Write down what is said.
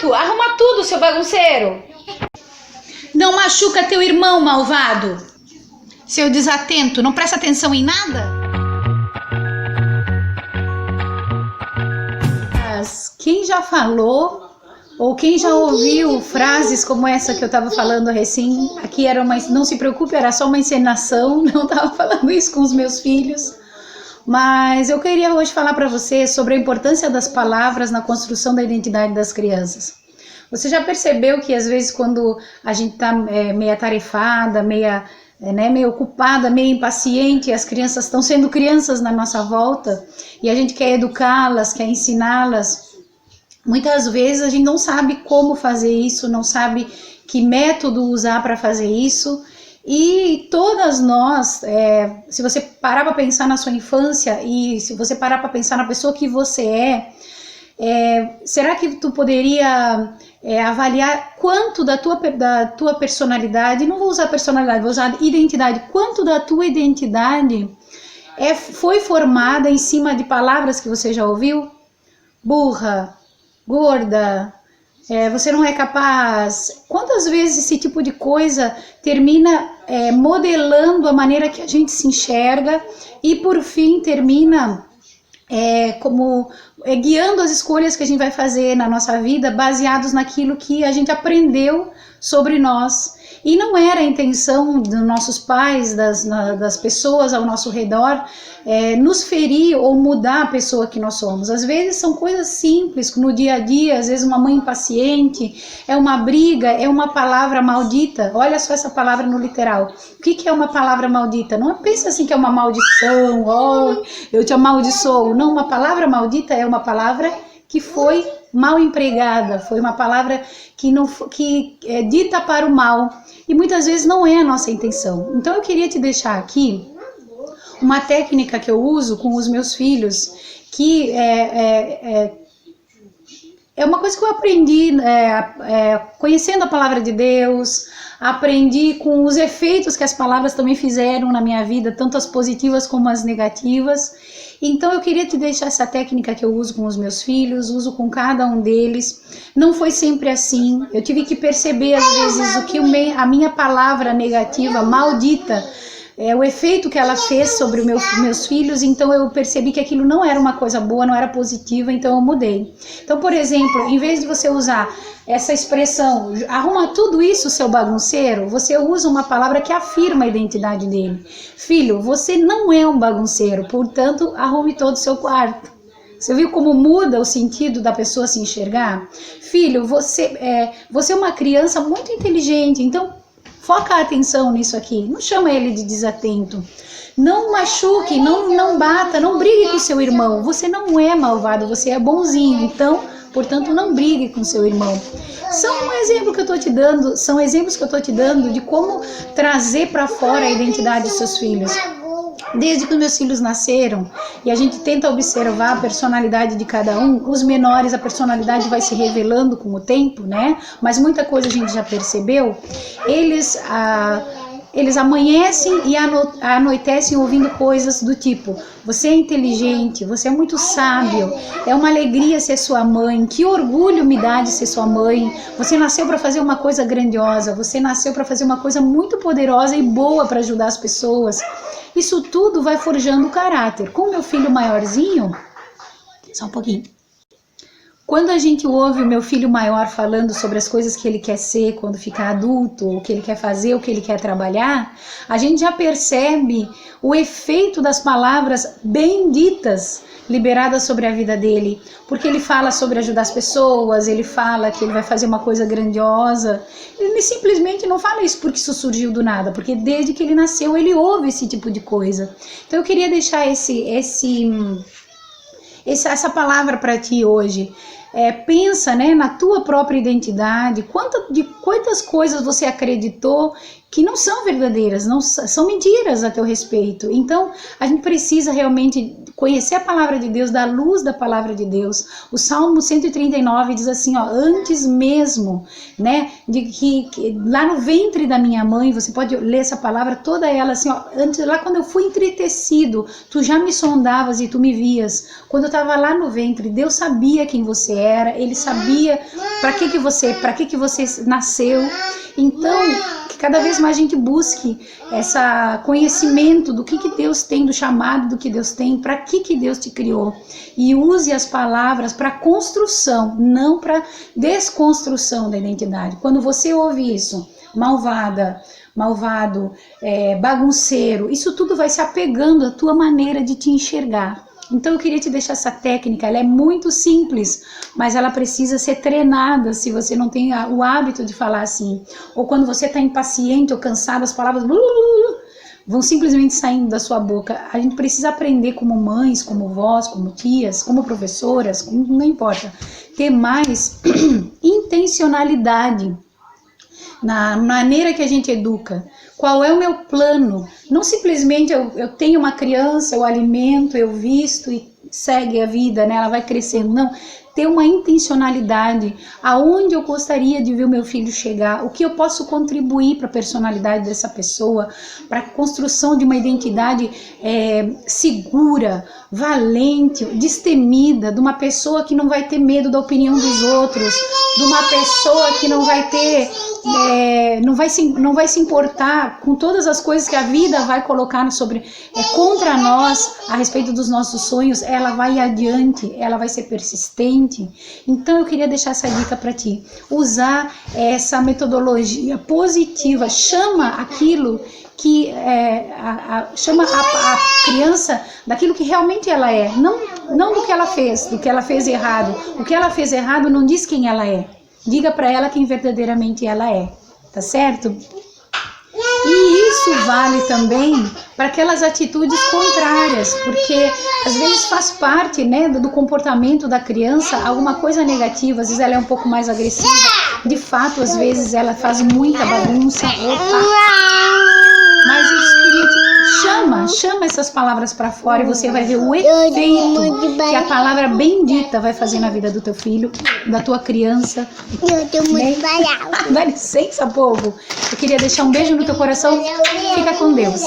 desatento! Arruma tudo, seu bagunceiro! Não machuca teu irmão, malvado! Seu desatento, não presta atenção em nada? Mas quem já falou ou quem já ouviu frases como essa que eu estava falando recém, aqui era uma, não se preocupe, era só uma encenação, não estava falando isso com os meus filhos, mas eu queria hoje falar para você sobre a importância das palavras na construção da identidade das crianças. Você já percebeu que às vezes quando a gente está meio atarefada, meio ocupada, meio impaciente, as crianças estão sendo crianças na nossa volta e a gente quer educá-las, quer ensiná-las. Muitas vezes a gente não sabe como fazer isso, não sabe que método usar para fazer isso. E todas nós, se você parar para pensar na sua infância e se você parar para pensar na pessoa que você será que tu poderia avaliar quanto da tua personalidade, não vou usar personalidade, vou usar identidade, quanto da tua identidade foi formada em cima de palavras que você já ouviu? Burra, gorda, você não é capaz. Quantas vezes esse tipo de coisa termina modelando a maneira que a gente se enxerga e por fim termina guiando as escolhas que a gente vai fazer na nossa vida baseados naquilo que a gente aprendeu sobre nós. E não era a intenção dos nossos pais, das pessoas ao nosso redor, nos ferir ou mudar a pessoa que nós somos. Às vezes são coisas simples, no dia a dia, às vezes uma mãe impaciente, é uma briga, é uma palavra maldita. Olha só essa palavra no literal. O que é uma palavra maldita? Não pensa assim que é uma maldição, oh, eu te amaldiçoo. Não, uma palavra maldita é uma palavra que foi mal empregada, foi uma palavra que é dita para o mal e muitas vezes não é a nossa intenção. Então eu queria te deixar aqui uma técnica que eu uso com os meus filhos, que é uma coisa que eu aprendi conhecendo a palavra de Deus, aprendi com os efeitos que as palavras também fizeram na minha vida, tanto as positivas como as negativas. Então eu queria te deixar essa técnica que eu uso com os meus filhos, uso com cada um deles. Não foi sempre assim, eu tive que perceber às vezes o que a minha palavra negativa, maldita, o efeito que ela fez sobre os meus filhos. Então eu percebi que aquilo não era uma coisa boa, não era positiva, então eu mudei. Então, por exemplo, em vez de você usar essa expressão, arruma tudo isso, seu bagunceiro, você usa uma palavra que afirma a identidade dele. Filho, você não é um bagunceiro, portanto, arrume todo o seu quarto. Você viu como muda o sentido da pessoa se enxergar? Filho, você é uma criança muito inteligente, então foca a atenção nisso aqui, não chama ele de desatento. Não machuque, não bata, não brigue com seu irmão. Você não é malvado, você é bonzinho, então, portanto, não brigue com seu irmão. São exemplos que eu estou te dando de como trazer para fora a identidade dos seus filhos. Desde que os meus filhos nasceram e a gente tenta observar a personalidade de cada um, os menores, a personalidade vai se revelando com o tempo, né? Mas muita coisa a gente já percebeu. Eles amanhecem e anoitecem ouvindo coisas do tipo: você é inteligente, você é muito sábio, é uma alegria ser sua mãe, que orgulho me dá de ser sua mãe, você nasceu para fazer uma coisa grandiosa, você nasceu para fazer uma coisa muito poderosa e boa para ajudar as pessoas. Isso tudo vai forjando o caráter. Com o meu filho maiorzinho, só um pouquinho. Quando a gente ouve o meu filho maior falando sobre as coisas que ele quer ser quando ficar adulto, o que ele quer fazer, o que ele quer trabalhar, a gente já percebe o efeito das palavras bem ditas liberadas sobre a vida dele, porque ele fala sobre ajudar as pessoas, ele fala que ele vai fazer uma coisa grandiosa. Ele simplesmente não fala isso porque isso surgiu do nada, porque desde que ele nasceu ele ouve esse tipo de coisa. Então eu queria deixar essa palavra para ti hoje. Pensa, né, na tua própria identidade, quantas coisas você acreditou que não são verdadeiras, não são mentiras a teu respeito. Então, a gente precisa realmente conhecer a palavra de Deus, da luz da palavra de Deus. O Salmo 139 diz assim, ó, antes mesmo, né, de que lá no ventre da minha mãe, você pode ler essa palavra toda ela assim, ó, antes, lá quando eu fui entretecido, tu já me sondavas e tu me vias. Quando eu estava lá no ventre, Deus sabia quem você era, Ele sabia para que você nasceu. Então, que cada vez mais a gente busque esse conhecimento do que Deus tem, do chamado do que Deus tem, para que Deus te criou. E use as palavras para construção, não para desconstrução da identidade. Quando você ouve isso, malvada, malvado, bagunceiro, isso tudo vai se apegando à tua maneira de te enxergar. Então eu queria te deixar essa técnica, ela é muito simples, mas ela precisa ser treinada se você não tem o hábito de falar assim. Ou quando você está impaciente ou cansado, as palavras vão simplesmente saindo da sua boca. A gente precisa aprender como mães, como vós, como tias, como professoras, não importa, ter mais intencionalidade na maneira que a gente educa. Qual é o meu plano? Não simplesmente eu tenho uma criança, eu alimento, eu visto e segue a vida, né? Ela vai crescendo. Não, ter uma intencionalidade. Aonde eu gostaria de ver o meu filho chegar? O que eu posso contribuir para a personalidade dessa pessoa? Para a construção de uma identidade segura, valente, destemida, de uma pessoa que não vai ter medo da opinião dos outros, de uma pessoa que não vai ter... não vai se importar com todas as coisas que a vida vai colocar contra nós a respeito dos nossos sonhos. Ela vai adiante, ela vai ser persistente. Então eu queria deixar essa dica para ti, usar essa metodologia positiva, chama aquilo que chama a criança daquilo que realmente ela é, não do que ela fez errado. O que ela fez errado não diz quem ela é. Diga para ela quem verdadeiramente ela é, tá certo? E isso vale também para aquelas atitudes contrárias, porque às vezes faz parte, né, do comportamento da criança alguma coisa negativa. Às vezes ela é um pouco mais agressiva, de fato, às vezes ela faz muita bagunça. Mas eu queria chama essas palavras para fora e você vai ver o efeito que a palavra bendita vai fazer na vida do teu filho, da tua criança. Dá licença, povo. Eu queria deixar um beijo no teu coração. Fica com Deus.